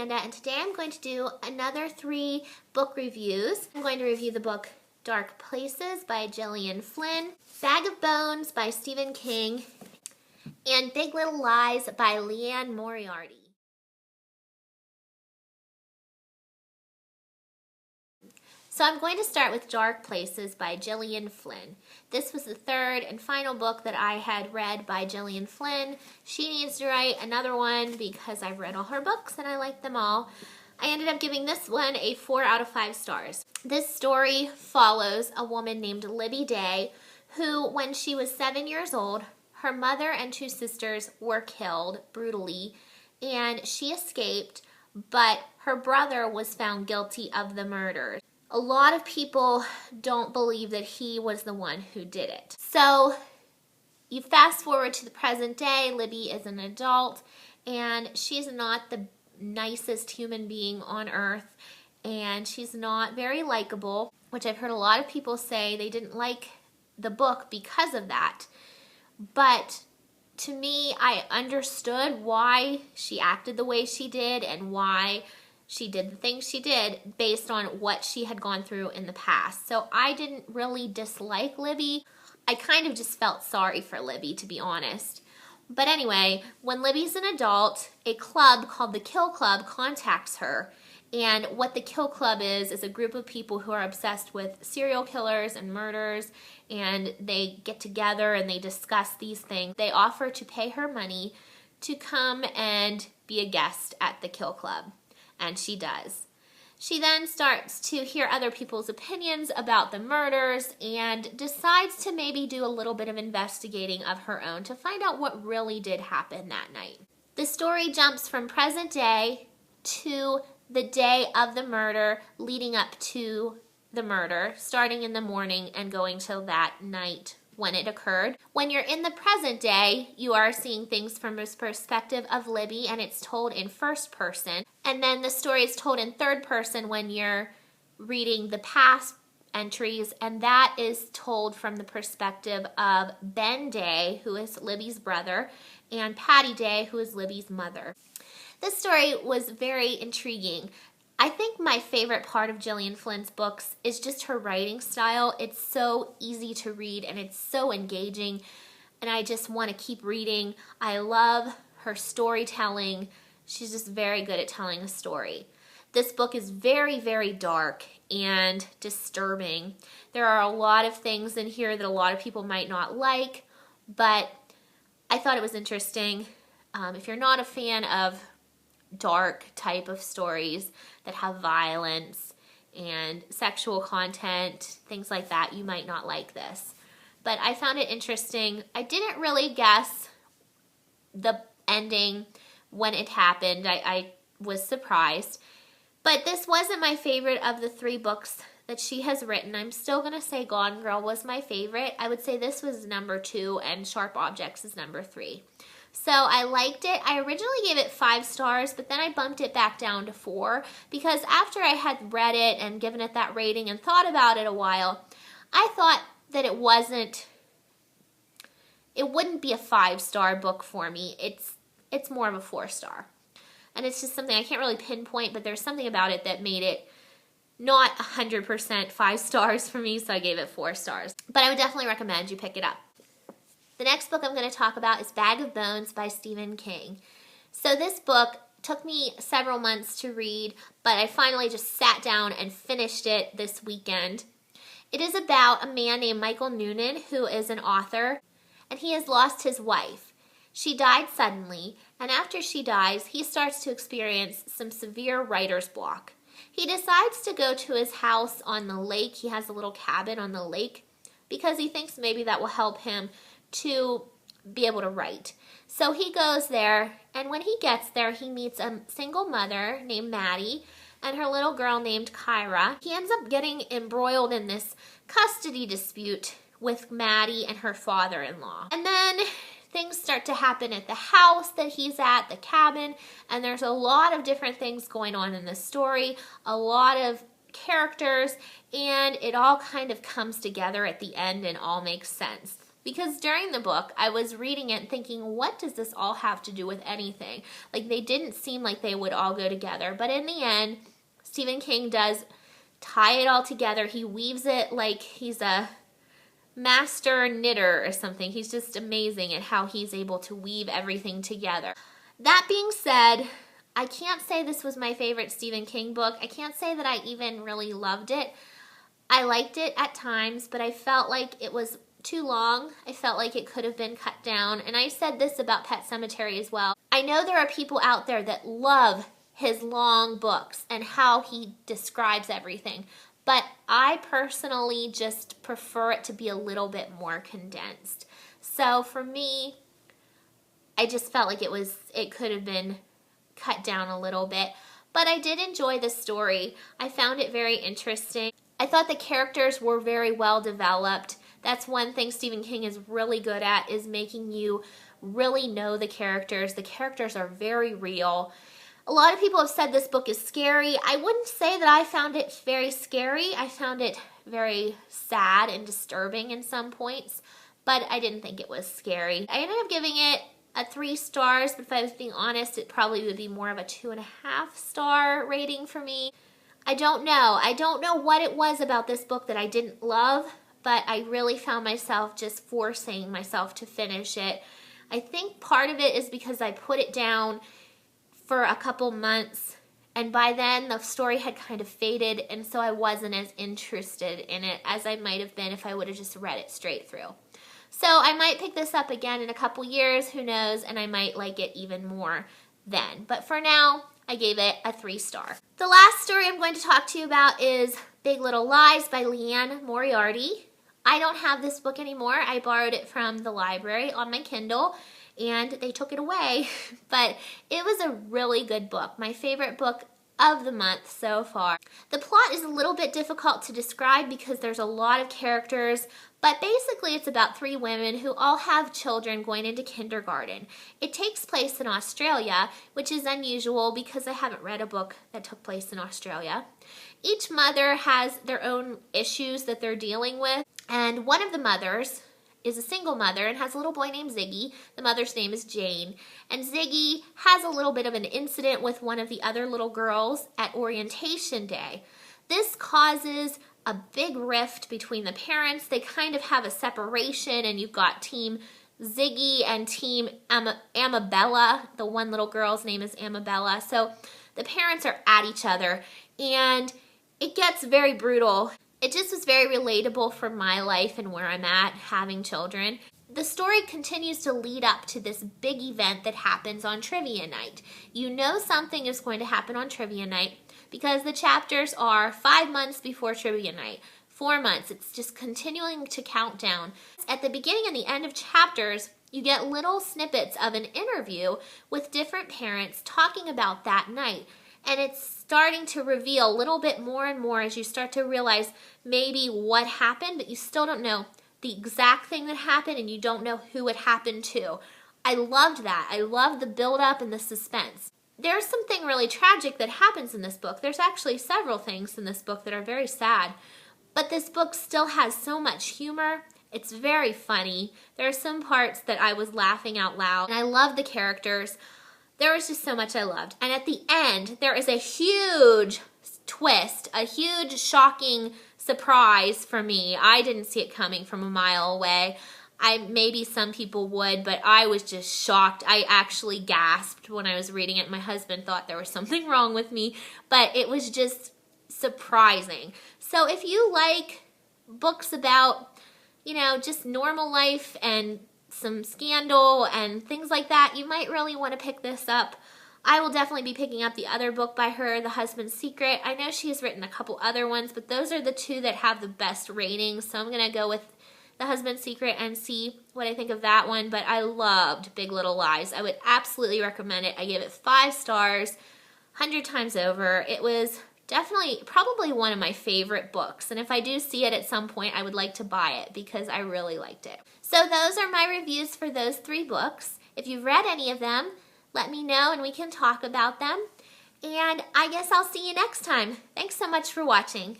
Amanda, and today I'm going to do another 3 book reviews. I'm going to review the book Dark Places by Gillian Flynn, Bag of Bones by Stephen King, and Big Little Lies by Liane Moriarty. So I'm going to start with Dark Places by Gillian Flynn. This was the 3rd and final book that I had read by Gillian Flynn. She needs to write another one because I've read all her books and I like them all. I ended up giving this one a 4 out of 5 stars. This story follows a woman named Libby Day who, when she was 7 years old, her mother and 2 sisters were killed brutally and she escaped, but her brother was found guilty of the murders. A lot of people don't believe that he was the one who did it. So you fast forward to the present day. Libby is an adult and she's not the nicest human being on earth, and she's not very likable, which I've heard a lot of people say they didn't like the book because of that. But to me, I understood why she acted the way she did and why she did the things she did based on what she had gone through in the past. So I didn't really dislike Libby. I kind of just felt sorry for Libby, to be honest. But anyway, when Libby's an adult, a club called the Kill Club contacts her. And what the Kill Club is a group of people who are obsessed with serial killers and murders, and they get together and they discuss these things. They offer to pay her money to come and be a guest at the Kill Club. And she does. She then starts to hear other people's opinions about the murders and decides to maybe do a little bit of investigating of her own to find out what really did happen that night. The story jumps from present day to the day of the murder, leading up to the murder, starting in the morning and going till that night when it occurred. When you're in the present day, you are seeing things from the perspective of Libby, and it's told in first person. And then the story is told in third person when you're reading the past entries, and that is told from the perspective of Ben Day, who is Libby's brother, and Patty Day, who is Libby's mother. This story was very intriguing. I think my favorite part of Gillian Flynn's books is just her writing style. It's so easy to read and it's so engaging, and I just want to keep reading. I love her storytelling. She's just very good at telling a story. This book is very, very dark and disturbing. There are a lot of things in here that a lot of people might not like, but I thought it was interesting. If you're not a fan of dark type of stories that have violence and sexual content, things like that, you might not like this. But I found it interesting. I didn't really guess the ending when it happened. I was surprised. But this wasn't my favorite of the 3 books that she has written. I'm still going to say Gone Girl was my favorite. I would say this was number 2 and Sharp Objects is number 3. So I liked it. I originally gave it 5 stars, but then I bumped it back down to 4 because after I had read it and given it that rating and thought about it a while, I thought that it wouldn't be a 5-star book for me. It's more of a 4-star. And it's just something I can't really pinpoint, but there's something about it that made it not 100% 5 stars for me, so I gave it 4 stars. But I would definitely recommend you pick it up. The next book I'm going to talk about is Bag of Bones by Stephen King. So this book took me several months to read, but I finally just sat down and finished it this weekend. It is about a man named Michael Noonan who is an author, and he has lost his wife. She died suddenly, and after she dies, he starts to experience some severe writer's block. He decides to go to his house on the lake. He has a little cabin on the lake because he thinks maybe that will help him to be able to write. So he goes there, and when he gets there, he meets a single mother named Maddie and her little girl named Kyra. He ends up getting embroiled in this custody dispute with Maddie and her father-in-law. And then things start to happen at the house that he's at, the cabin, and there's a lot of different things going on in the story, a lot of characters, and it all kind of comes together at the end and all makes sense. Because during the book, I was reading it and thinking, what does this all have to do with anything? Like, they didn't seem like they would all go together. But in the end, Stephen King does tie it all together. He weaves it like he's a master knitter or something. He's just amazing at how he's able to weave everything together. That being said, I can't say this was my favorite Stephen King book. I can't say that I even really loved it. I liked it at times, but I felt like it was too long. I felt like it could have been cut down. And I said this about Pet Sematary as well. I know there are people out there that love his long books and how he describes everything. But I personally just prefer it to be a little bit more condensed. So for me, I just felt like it could have been cut down a little bit. But I did enjoy the story. I found it very interesting. I thought the characters were very well developed. That's one thing Stephen King is really good at, is making you really know the characters. The characters are very real. A lot of people have said this book is scary. I wouldn't say that I found it very scary. I found it very sad and disturbing in some points, but I didn't think it was scary. I ended up giving it a 3 stars, but if I was being honest, it probably would be more of a 2.5 star rating for me. I don't know. I don't know what it was about this book that I didn't love, but I really found myself just forcing myself to finish it. I think part of it is because I put it down for a couple months, and by then the story had kind of faded, and so I wasn't as interested in it as I might have been if I would have just read it straight through. So I might pick this up again in a couple years, who knows, and I might like it even more then. But for now, I gave it a 3 star. The last story I'm going to talk to you about is Big Little Lies by Liane Moriarty. I don't have this book anymore. I borrowed it from the library on my Kindle, and they took it away. But it was a really good book. My favorite book of the month so far. The plot is a little bit difficult to describe because there's a lot of characters, but basically it's about 3 women who all have children going into kindergarten. It takes place in Australia, which is unusual because I haven't read a book that took place in Australia. Each mother has their own issues that they're dealing with, and one of the mothers is a single mother and has a little boy named Ziggy. The mother's name is Jane. And Ziggy has a little bit of an incident with one of the other little girls at orientation day. This causes a big rift between the parents. They kind of have a separation, and you've got Team Ziggy and Team Amabella. The one little girl's name is Amabella. So the parents are at each other, and it gets very brutal. It just was very relatable for my life and where I'm at having children. The story continues to lead up to this big event that happens on trivia night. You know something is going to happen on trivia night because the chapters are 5 months before trivia night, 4 months. It's just continuing to count down. At the beginning and the end of chapters, you get little snippets of an interview with different parents talking about that night. And it's starting to reveal a little bit more and more as you start to realize maybe what happened, but you still don't know the exact thing that happened, and you don't know who it happened to. I loved that. I loved the build-up and the suspense. There's something really tragic that happens in this book. There's actually several things in this book that are very sad, but this book still has so much humor. It's very funny. There are some parts that I was laughing out loud, and I love the characters. There was just so much I loved. And at the end, there is a huge twist, a huge shocking surprise for me. I didn't see it coming from a mile away. Maybe some people would, but I was just shocked. I actually gasped when I was reading it. My husband thought there was something wrong with me, but it was just surprising. So if you like books about, just normal life and some scandal and things like that, you might really want to pick this up. I will definitely be picking up the other book by her, The Husband's Secret. I know she has written a couple other ones, but those are the 2 that have the best ratings, so I'm going to go with The Husband's Secret and see what I think of that one. But I loved Big Little Lies. I would absolutely recommend it. I gave it 5 stars, 100 times over. It was probably one of my favorite books, and if I do see it at some point, I would like to buy it because I really liked it. So those are my reviews for those 3 books. If you've read any of them, let me know and we can talk about them. And I guess I'll see you next time. Thanks so much for watching.